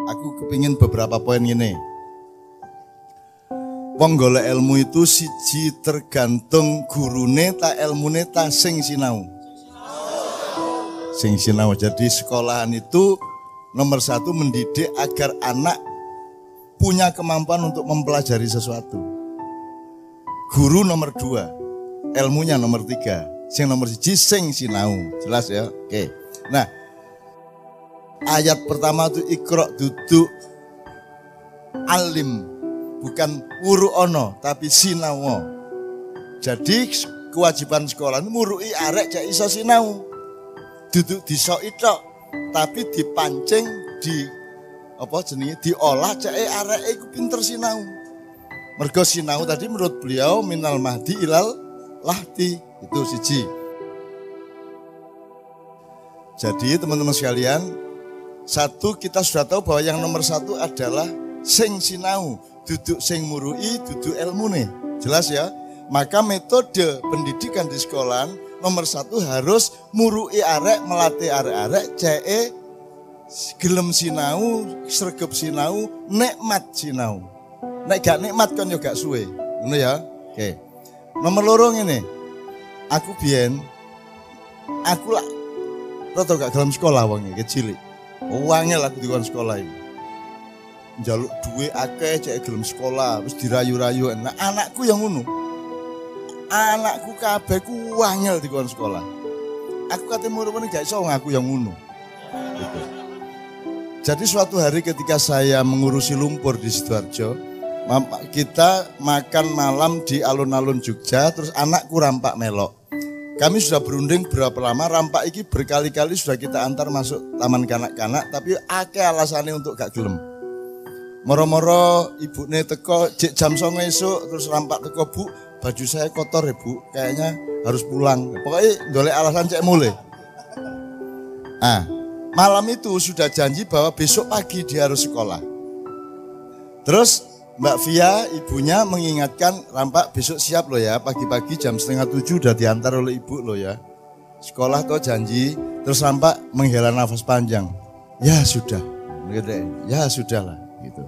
aku kepingin beberapa poin ini. Wong golek ilmu itu siji tergantung gurune ta ilmune ta sing sinau. Sing sinau. Jadi sekolahan itu nomor satu mendidik agar anak punya kemampuan untuk mempelajari sesuatu. Guru nomor dua, ilmunya nomor tiga. Sing nomor siji sing sinau. Jelas ya? Oke. Nah, ayat pertama itu Iqra duduk alim. Bukan wuru ono tapi sinau. Jadi kewajiban sekolah murui arek cek iso sinau. Duduk disoki tok tapi dipancing di apa jenenge diolah cek arek iku pinter sinau. Mergo sinau tadi menurut beliau minal mahdi ilal lahdi, itu siji. Jadi teman-teman sekalian, satu kita sudah tahu bahwa yang nomor satu adalah sing sinau. Duduk sing murui, duduk ilmune. Jelas ya? Maka metode pendidikan di sekolah nomor satu harus murui arek, melatih arek-arek, cee gelem sinau, sregep sinau, nikmat sinau. Nek gak nikmat kan yo gak suwe. Ngono ya? Oke. Nomor loro ngene. Aku biyen aku lah rada gak gelem sekolah wong iki cilik. Wangel aku dikon sekolah iki. Njaluk duwe akeh cek gelem sekolah, wis dirayu-rayu. Nah, anakku yang ngono. Anakku kabeh ku wangel dikon sekolah. Aku kate murid-murid gak iso aku yang ngono. Gitu. Jadi suatu hari ketika saya mengurusi lumpur di Sidoarjo, kita makan malam di alun-alun Jogja, terus anakku rampak melok. Kami sudah berunding berapa lama, rampak iki berkali-kali sudah kita antar masuk taman kanak-kanak, tapi akeh alasane untuk gak gelem. Moro-moro ibune teko jam 09.00 esuk terus rampak teko, Bu, baju saya kotor ya Bu, kayaknya harus pulang. Pokoknya ndolek alasan cek mulai. Malam itu sudah janji bahwa besok pagi dia harus sekolah. Terus Mbak Via ibunya mengingatkan, rampak besok siap loh ya, pagi-pagi jam 6:30 udah diantar oleh ibu loh ya. Sekolah toh janji. Terus rampak menghela nafas panjang. Ya sudah, ya sudah lah. Gitu.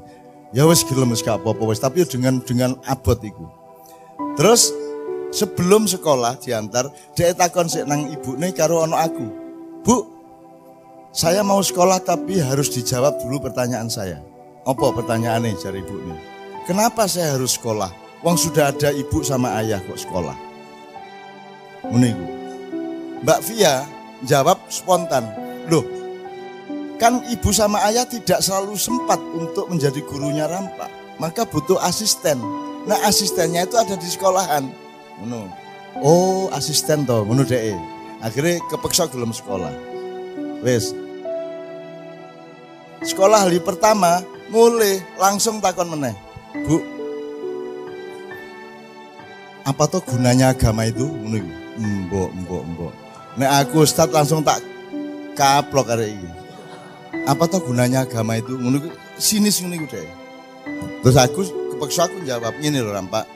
Ya wis gelem wis gak apa-apa wis, tapi dengan abot iku. Terus sebelum sekolah diantar, dia takon sik nang ibune karo ono aku. Bu, saya mau sekolah tapi harus dijawab dulu pertanyaan saya. Apa pertanyaannya jari ibune? Kenapa saya harus sekolah? Wong sudah ada ibu sama ayah kok sekolah. Ngono iku. Mbak Via jawab spontan. Loh, kan ibu sama ayah tidak selalu sempat untuk menjadi gurunya rampak. Maka butuh asisten. Nah asistennya itu ada di sekolahan. Ngono. Oh asisten toh, ngono deh. Akhirnya kepeksa gelem sekolah. Wes. Sekolah hari pertama, mulai langsung takon meneh. Bu, apa tuh gunanya agama itu? Ngono iku. Mbok. Nek aku Ustaz langsung tak kaplok arek iki. Apa tuh gunanya agama itu? Menurut sinis ini udah. Terus aku kepeksa aku jawab ngene lho rampak.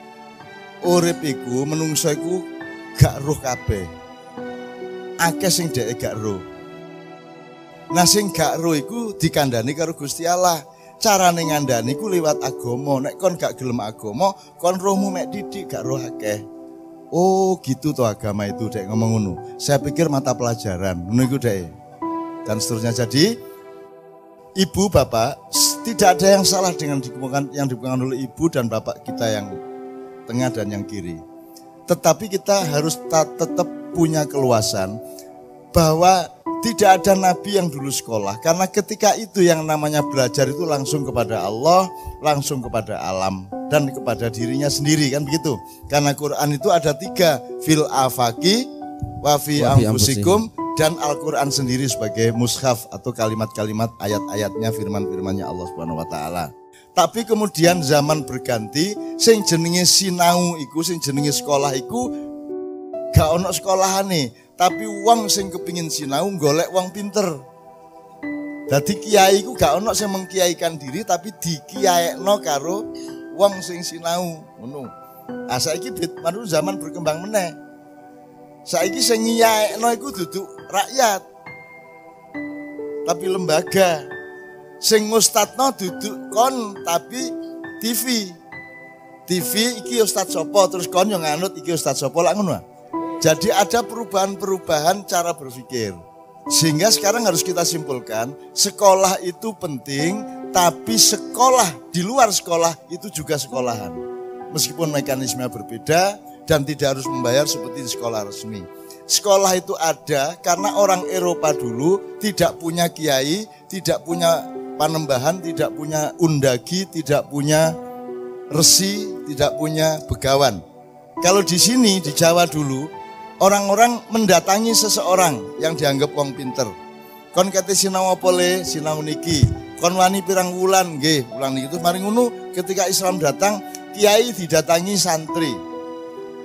Urip iku menungso iku gak roh kabeh. Akeh sing dhek gak roh. Nah sing gak roh iku dikandani karo Gusti Allah. Carane ngandani iku liwat agama. Nek kon gak gelem agama, kon rohmu mek didik gak roh akeh. Oh gitu toh agama itu dhek ngomong ngono. Saya pikir mata pelajaran. Ngono iku dhek. Dan seterusnya. Jadi ibu, bapak, tidak ada yang salah dengan yang dibukakan oleh ibu dan bapak kita yang tengah dan yang kiri. Tetapi kita harus tetap punya keluasan bahwa tidak ada nabi yang dulu sekolah. Karena ketika itu yang namanya belajar itu langsung kepada Allah, langsung kepada alam, dan kepada dirinya sendiri, kan begitu. Karena Quran itu ada 3, fil afaki, wa fi anfusikum, dan Al-Quran sendiri sebagai mushaf atau kalimat-kalimat ayat-ayatnya firman-firmannya Allah Subhanahu wa taala. Tapi kemudian zaman berganti, sing jenenge sinau iku, sing jenenge sekolah iku gak ono sekolahane, tapi wong sing kepingin sinau golek wong pinter. Dadi kiai iku gak ono sing mengkiaikan diri tapi dikiaekno karo wong sing sinau, ngono. Saiki manut zaman berkembang meneh. Saiki sing nyiyaekno iku duduk rakyat, tapi lembaga. Sing ngustadno duduk kon tapi TV. TV iki ustad sopo terus kon yang nganut iki ustad sopo lak ngono. Jadi ada perubahan-perubahan cara berpikir. Sehingga sekarang harus kita simpulkan, sekolah itu penting, tapi sekolah di luar sekolah itu juga sekolahan. Meskipun mekanisme berbeda dan tidak harus membayar seperti di sekolah resmi. Sekolah itu ada karena orang Eropa dulu tidak punya kiai, tidak punya panembahan, tidak punya undagi, tidak punya resi, tidak punya begawan. Kalau di sini, di Jawa dulu, orang-orang mendatangi seseorang yang dianggap wong pinter. Kon kate sinau apa le? Sinau niki. Kon wani pirang wulan nggih, wulan niki. Terus mari ngono ketika Islam datang, kiai didatangi santri.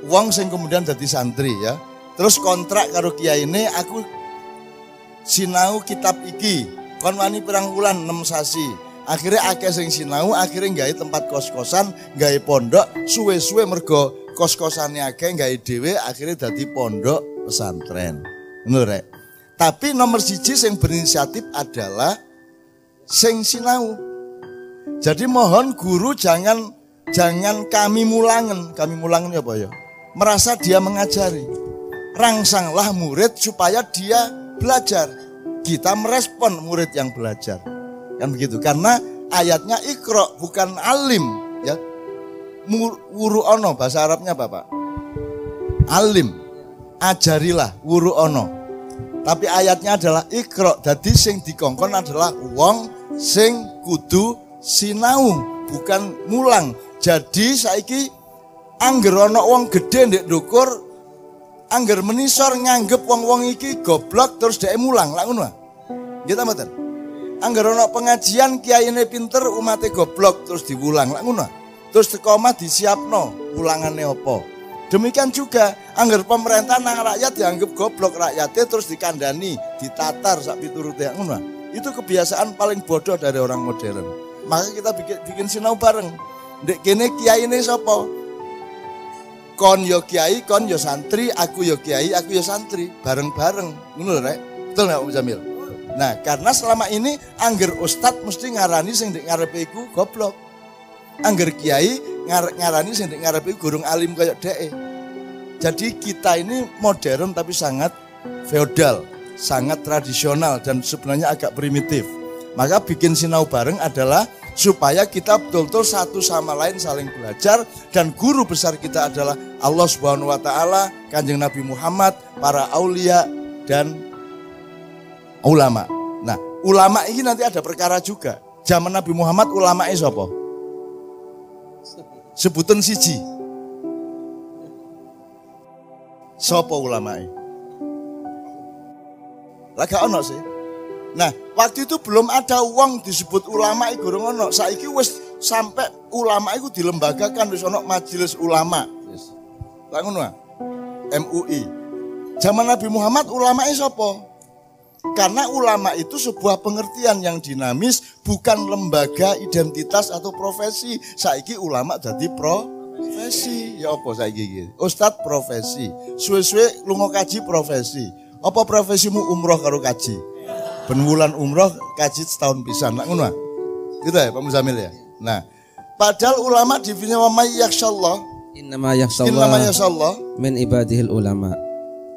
Wong sing kemudian dadi santri ya. Terus kontrak karo kiai ini, aku sinau kitab iki. Kon wani pirang wulan 6 sasi. Akhirnya akeh sing sinau, akhirnya gawe tempat kos-kosan, gawe pondok, suwe-suwe mergo kos-kosane akeh gawe dhewe, akhirnya dadi pondok pesantren. Ngono rek. Tapi nomor siji sing berinisiatif adalah sing sinau. Jadi mohon guru jangan kami mulangen apa ya? Merasa dia mengajari. Rangsanglah murid supaya dia belajar. Kita merespon murid yang belajar. Kan begitu, karena ayatnya ikro bukan alim ya. Wuru ono bahasa Arabnya Bapak. Alim, ajarilah wuru ono. Tapi ayatnya adalah ikro. Jadi sing dikongkon adalah wong sing kudu sinau, bukan mulang. Jadi saiki angger ono wong gede ndek ndukur, angger menisor nganggep wong-wong iki goblok terus dhek mulang, lak ngono. Nggih ta mboten? Angger ono pengajian kiyaine pinter umate goblok terus diulang lak ngono. Terus teko omah disiapno ulangane apa. Demikian juga angger pemerintah nang rakyat dianggap goblok, rakyatnya terus dikandani, ditatar sak piturute ngono. Itu kebiasaan paling bodoh dari orang modern. Maka kita bikin sinau bareng. Ndek kene kiyaine sapa? Kon yo kiai, kon yo santri, aku yo kiai, aku yo santri, bareng-bareng. Ngono lho rek. Betul enggak Om Jamil? Nah, karena selama ini angger ustad mesti ngarani sing ndek ngarepe iku goblok. Angger kiai ngarani sing ndek ngarepe gurung alim kaya dheke. Jadi kita ini modern tapi sangat feodal, sangat tradisional dan sebenarnya agak primitif. Maka bikin sinau bareng adalah supaya kita betul-betul satu sama lain saling belajar, dan guru besar kita adalah Allah Subhanahu wa taala, Kanjeng Nabi Muhammad, para aulia dan ulama. Nah, ulama ini nanti ada perkara juga. Zaman Nabi Muhammad ulama ini sapa? Sebutan siji. Sapa ulama ini? Lagi ono sih. Nah, waktu itu belum ada uang disebut ulama iku gorong ono. Saiki wis sampai ulama iku dilembagakan, wis ono majelis ulama. Wis. Lah ngono MUI. Zaman Nabi Muhammad ulama iki sapa? Karena ulama itu sebuah pengertian yang dinamis, bukan lembaga, identitas atau profesi. Saiki ulama jadi profesi. Ya apa saiki iki? Ustad profesi. Suwe-suwe lunga kaji profesi. Apa profesimu umroh karo kaji? Ben wulan umroh kaji setahun pisan, nak ngono. Gitu ya Pak Muzamil ya. Nah, padahal ulama definisinya wa may yakhshallah. Innama yakhshallah min ibadihil ulama.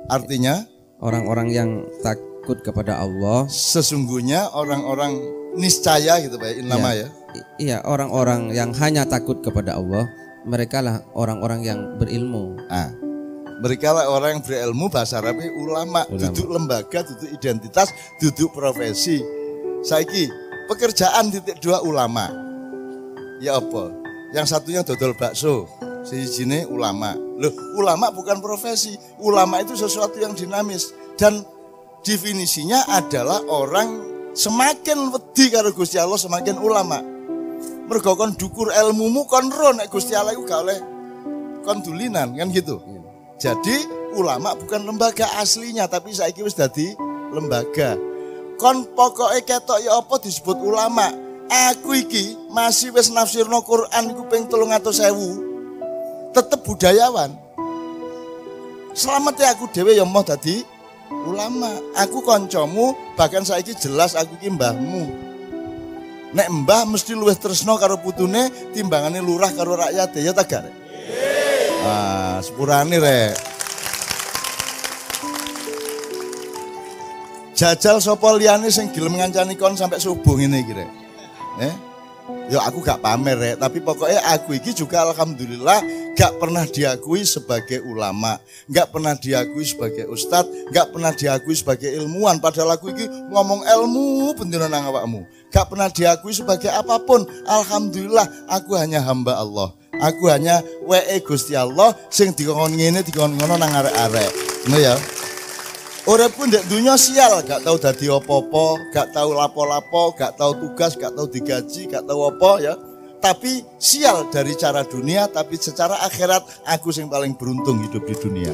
Artinya orang-orang yang takut kepada Allah. Sesungguhnya orang-orang niscaya gitu Pak, innama ya. Iya, orang-orang yang hanya takut kepada Allah, mereka lah orang-orang yang berilmu. Mereka lah orang yang berilmu, bahasa Arabnya ulama. Duduk lembaga, duduk identitas, duduk profesi. Saiki pekerjaan titik 2 ulama. Ya apa? Yang satunya dodol bakso, sijine ulama. Loh, ulama bukan profesi. Ulama itu sesuatu yang dinamis dan definisinya adalah orang semakin wedi karo Gusti Allah semakin ulama. Mergo kon dukur ilmumu kon ro nek Gusti Allah iku gak oleh kon dulinan kan gitu. Jadi ulama bukan lembaga aslinya, tapi saiki wis dadi lembaga. Kon pokoke ketok ya apa disebut ulama. Aku iki masih wis nafsirno Quran iku ping 300.000. Tetep budayawan. Selamat ya aku dhewe ya mau dadi ulama. Aku koncomu, bahkan saiki jelas aku iki mbahmu. Nek mbah mesti luwih tresno karo putune timbangane lurah karo rakyat ya ta gak? Ah, sepurane rek. Jajal sapa liyane sing gelem ngancani kon sampai subuh ngene iki rek. Ya aku gak pamer rek, tapi pokoknya aku iki juga alhamdulillah gak pernah diakui sebagai ulama, gak pernah diakui sebagai ustadz, gak pernah diakui sebagai ilmuwan. Padahal aku iki ngomong ilmu bendina nang awakmu. Gak pernah diakui sebagai apapun. Alhamdulillah aku hanya hamba Allah. Aku hanya Gusti Allah sing dikon ngene dikon ngono nang arek-arek. Ngono ya. Uripku ndek dunya sial, gak tau dadi apa-apa, gak tau lapo-lapo, gak tau tugas, gak tau digaji, gak tau apa ya. Tapi sial dari cara dunia, tapi secara akhirat aku yang paling beruntung hidup di dunia.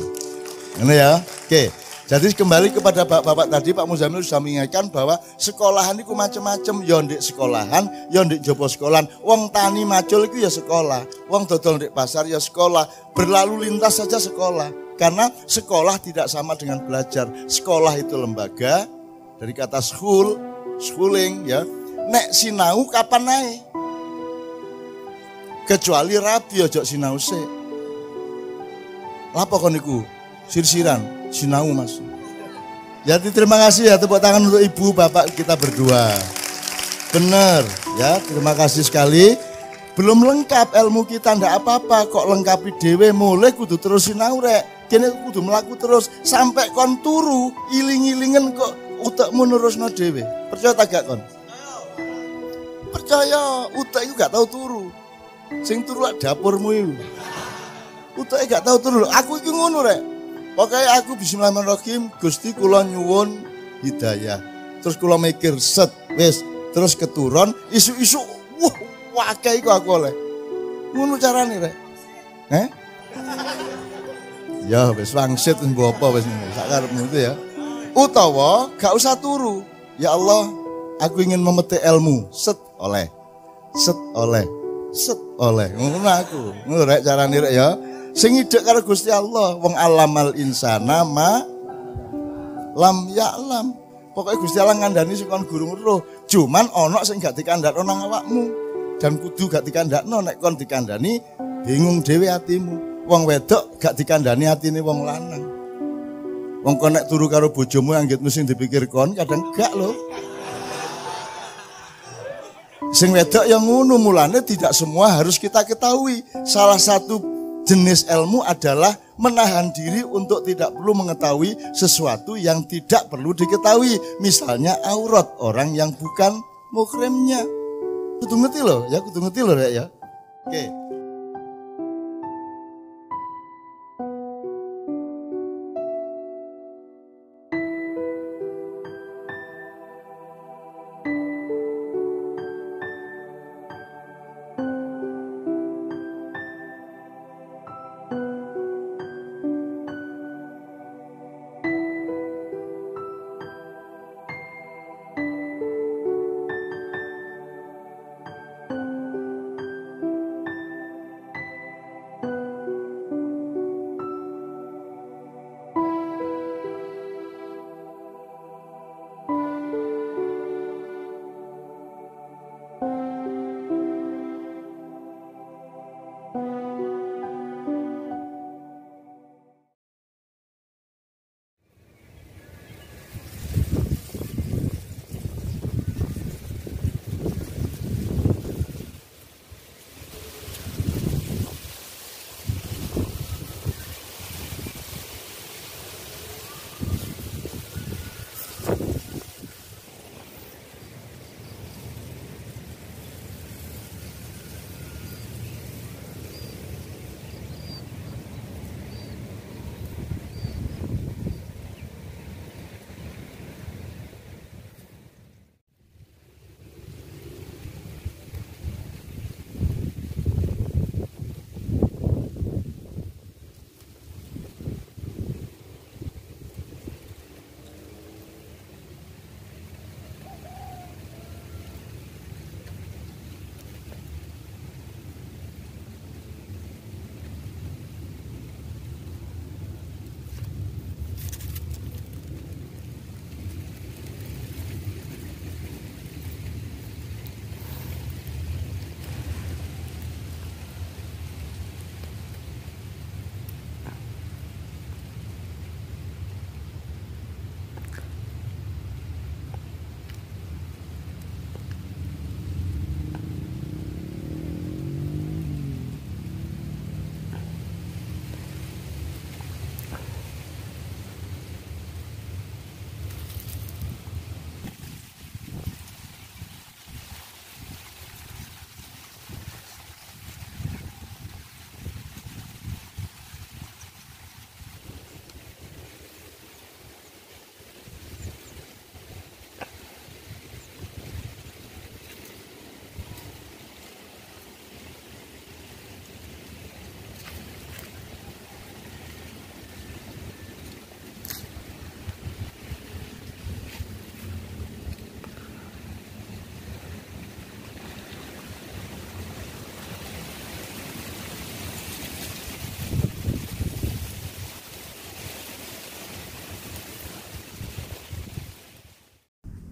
Ini ya. Oke. Jadi kembali kepada Bapak tadi, Pak Muzamil sudah mengingatkan bahwa sekolahan itu macam-macam. Ya ndek sekolahan, ya ndek jopo sekolahan. Wong tani macul itu ya sekolah. Wong dodol ndek pasar ya sekolah. Berlalu lintas saja sekolah. Karena sekolah tidak sama dengan belajar. Sekolah itu lembaga, dari kata school, schooling ya. Nek sinau kapan naik? Kecuali rapi ojo sinau sik. Lapo kon niku? Sir-siran, sinau Mas. Jadi terima kasih ya, tepuk tangan untuk ibu bapak kita berdua. Bener ya, terima kasih sekali. Belum lengkap ilmu kita ndak apa-apa, kok lengkapi dhewe mulai kudu terus sinau rek. Kene kudu mlaku terus sampai kon turu, iling-ilingen kok utekmu nerusno dhewe. Percaya tak gak kon? Percaya, utek iku gak tau turu. Sing turu lak dapurmu iku. Uteke gak tau turu. Aku iki ngono rek. Pokoke aku bismillahirrahmanirrahim, Gusti kula nyuwun hidayah. Terus kula mikir set, wis, terus keturun isu-isu wah akeh iku aku oleh. Ngono carane rek. Ya wis wangsit mbok apa wis sak karepmu itu ya. Utawa gak usah turu. Ya Allah, aku ingin memetik ilmu. Set oleh. Set oleh. Set oleh. Ngono aku. Ngono rek carane rek ya. Sing idek karo Gusti Allah, wong alamal insana ma lam ya'lam. Pokoke Gusti Allah ngandani sing kon guru roh. Cuman ana sing gak dikandakno nang awakmu. Dan kudu gak dikandakno, nek kon dikandani bingung dhewe atimu. Wong wedok gak dikandani atine wong lanang. Wong kon nek turu karo bojomu anggitmu sing dipikir kon kadang gak lho. Sing wedok yang ngono, mulane tidak semua harus kita ketahui. Salah satu jenis ilmu adalah menahan diri untuk tidak perlu mengetahui sesuatu yang tidak perlu diketahui. Misalnya aurat orang yang bukan muhrimnya. Kudu ngerti loh ya, kudu ngerti loh ya. Oke.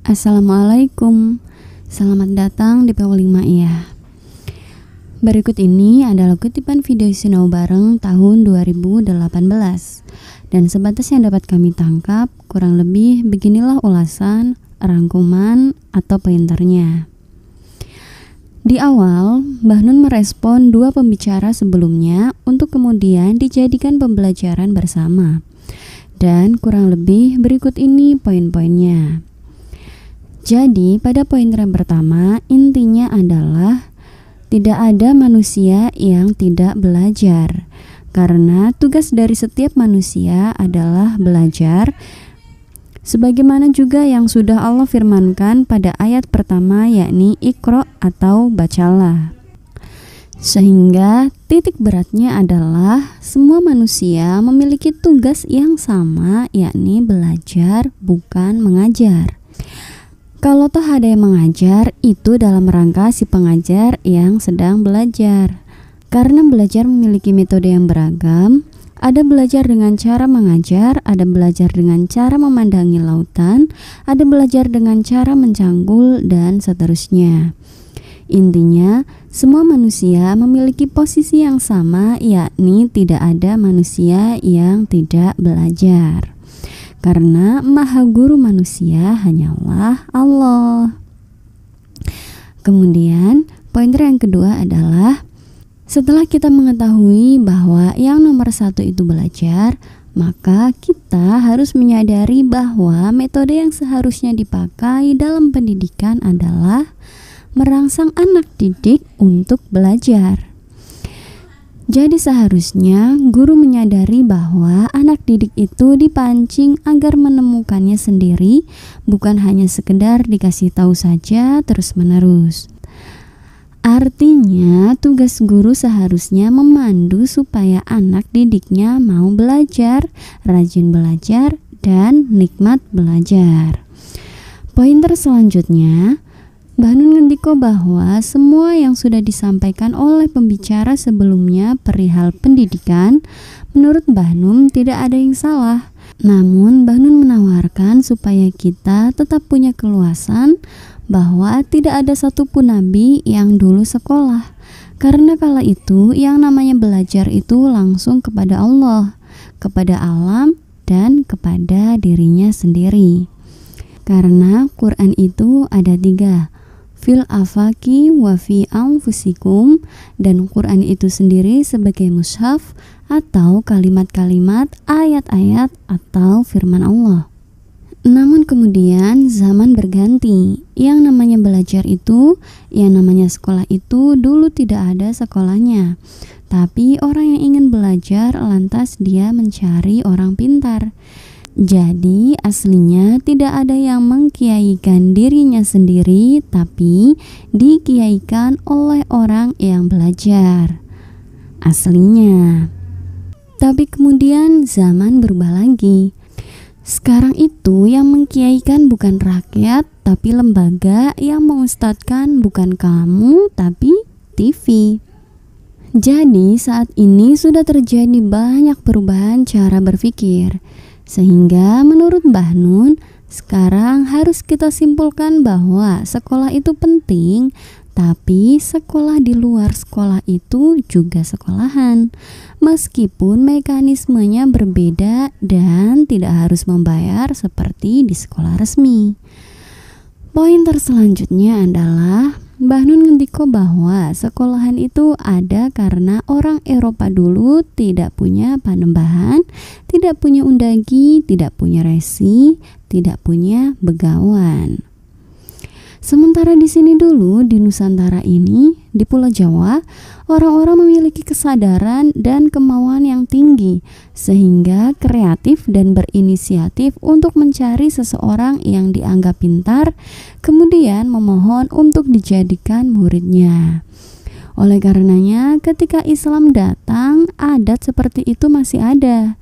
Assalamualaikum, selamat datang di P5 ya. Berikut ini adalah kutipan video sinau bareng tahun 2018. Dan sebatas yang dapat kami tangkap, kurang lebih beginilah ulasan, rangkuman, atau pointernya. Di awal, Mbah Nun merespon dua pembicara sebelumnya untuk kemudian dijadikan pembelajaran bersama. Dan kurang lebih berikut ini poin-poinnya. Jadi pada poin yang pertama intinya adalah tidak ada manusia yang tidak belajar, karena tugas dari setiap manusia adalah belajar, sebagaimana juga yang sudah Allah firmankan pada ayat pertama, yakni Iqra atau bacalah. Sehingga titik beratnya adalah semua manusia memiliki tugas yang sama, yakni belajar bukan mengajar. Kalau toh ada yang mengajar, itu dalam rangka si pengajar yang sedang belajar. Karena belajar memiliki metode yang beragam, ada belajar dengan cara mengajar, ada belajar dengan cara memandangi lautan, ada belajar dengan cara mencangkul, dan seterusnya. Intinya, semua manusia memiliki posisi yang sama, yakni tidak ada manusia yang tidak belajar. Karena maha guru manusia hanyalah Allah. Kemudian pointer yang kedua adalah setelah kita mengetahui bahwa yang nomor satu itu belajar, maka kita harus menyadari bahwa metode yang seharusnya dipakai dalam pendidikan adalah merangsang anak didik untuk belajar. Jadi seharusnya guru menyadari bahwa anak didik itu dipancing agar menemukannya sendiri, bukan hanya sekedar dikasih tahu saja terus-menerus. Artinya tugas guru seharusnya memandu supaya anak didiknya mau belajar, rajin belajar, dan nikmat belajar. Pointer selanjutnya, Mbah Nun ngendiko bahwa semua yang sudah disampaikan oleh pembicara sebelumnya perihal pendidikan, menurut Mbah Nun tidak ada yang salah. Namun Mbah Nun menawarkan supaya kita tetap punya keluasan bahwa tidak ada satupun nabi yang dulu sekolah. Karena kala itu yang namanya belajar itu langsung kepada Allah, kepada alam, dan kepada dirinya sendiri. Karena Quran itu ada 3, fil afaki wa fi anfusikum, dan Quran itu sendiri sebagai mushaf atau kalimat-kalimat, ayat-ayat atau firman Allah. Namun kemudian zaman berganti, yang namanya belajar itu, yang namanya sekolah itu dulu tidak ada sekolahnya. Tapi orang yang ingin belajar lantas dia mencari orang pintar. Jadi aslinya tidak ada yang mengkiaikan dirinya sendiri, tapi dikiaikan oleh orang yang belajar aslinya. Tapi kemudian zaman berubah lagi. Sekarang itu yang mengkiaikan bukan rakyat, tapi lembaga, yang mengustadkan bukan kamu, tapi TV. Jadi saat ini sudah terjadi banyak perubahan cara berpikir. Sehingga menurut Mbah Nun, sekarang harus kita simpulkan bahwa sekolah itu penting, tapi sekolah di luar sekolah itu juga sekolahan. Meskipun mekanismenya berbeda dan tidak harus membayar seperti di sekolah resmi. Pointer selanjutnya adalah Mbah Nun ngendiko bahwa sekolahan itu ada karena orang Eropa dulu tidak punya panembahan, tidak punya undagi, tidak punya resi, tidak punya begawan. Sementara di sini dulu di Nusantara ini, di Pulau Jawa, orang-orang memiliki kesadaran dan kemauan yang tinggi sehingga kreatif dan berinisiatif untuk mencari seseorang yang dianggap pintar, kemudian memohon untuk dijadikan muridnya. Oleh karenanya, ketika Islam datang, adat seperti itu masih ada.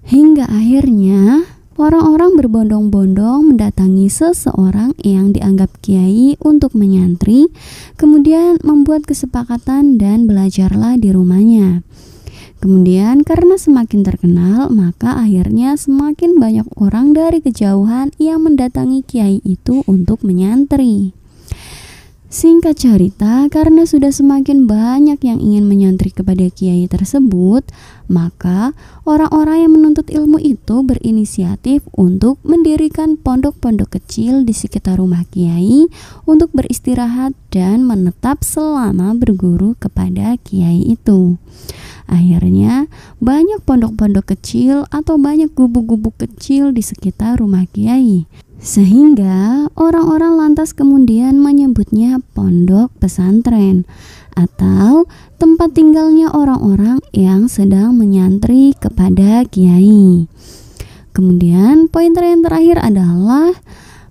Hingga akhirnya orang-orang berbondong-bondong mendatangi seseorang yang dianggap kiai untuk menyantri, kemudian membuat kesepakatan dan belajarlah di rumahnya. Kemudian karena semakin terkenal, maka akhirnya semakin banyak orang dari kejauhan yang mendatangi kiai itu untuk menyantri. Singkat cerita, karena sudah semakin banyak yang ingin menyantri kepada kiai tersebut, maka orang-orang yang menuntut ilmu itu berinisiatif untuk mendirikan pondok-pondok kecil di sekitar rumah kiai untuk beristirahat dan menetap selama berguru kepada kiai itu. Akhirnya banyak pondok-pondok kecil atau banyak gubuk-gubuk kecil di sekitar rumah kiai, sehingga orang-orang lantas kemudian menyebutnya pondok pesantren atau tempat tinggalnya orang-orang yang sedang menyantri kepada kiai. Kemudian pointer yang terakhir adalah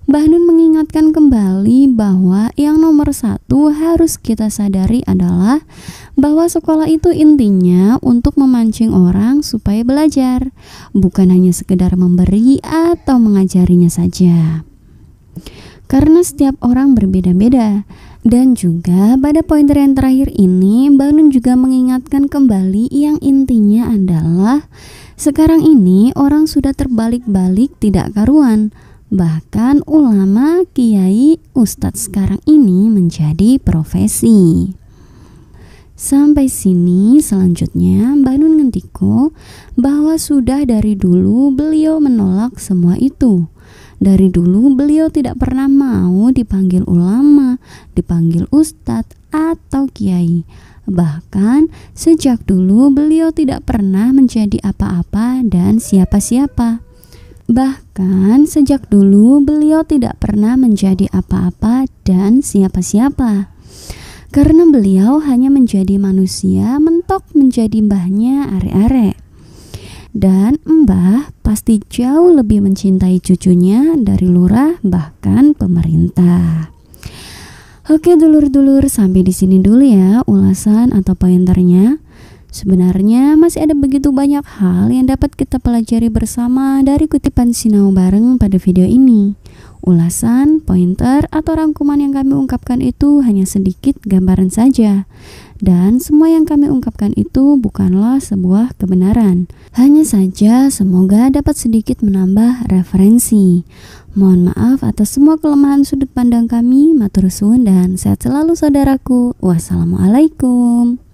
Mbah Nun mengingatkan kembali bahwa yang nomor satu harus kita sadari adalah bahwa sekolah itu intinya untuk memancing orang supaya belajar, bukan hanya sekedar memberi atau mengajarinya saja. Karena setiap orang berbeda-beda. Dan juga pada pointer yang terakhir ini, Mbah Nun juga mengingatkan kembali yang intinya adalah sekarang ini orang sudah terbalik-balik tidak karuan. Bahkan ulama, kiai, ustadz sekarang ini menjadi profesi. Sampai sini selanjutnya Mbah Nun ngendiko bahwa sudah dari dulu beliau menolak semua itu. Dari dulu beliau tidak pernah mau dipanggil ulama, dipanggil ustadz atau kiai. Bahkan sejak dulu beliau tidak pernah menjadi apa-apa dan siapa-siapa. Bahkan sejak dulu beliau tidak pernah menjadi apa-apa dan siapa-siapa. Karena beliau hanya menjadi manusia mentok menjadi mbahnya are-are. Dan mbah pasti jauh lebih mencintai cucunya dari lurah bahkan pemerintah. Oke dulur-dulur, sampai di sini dulu ya ulasan atau pointernya. Sebenarnya masih ada begitu banyak hal yang dapat kita pelajari bersama dari kutipan Sinau Bareng pada video ini. Ulasan, pointer, atau rangkuman yang kami ungkapkan itu hanya sedikit gambaran saja. Dan semua yang kami ungkapkan itu bukanlah sebuah kebenaran. Hanya saja semoga dapat sedikit menambah referensi. Mohon maaf atas semua kelemahan sudut pandang kami. Matur suwun dan sehat selalu saudaraku. Wassalamualaikum.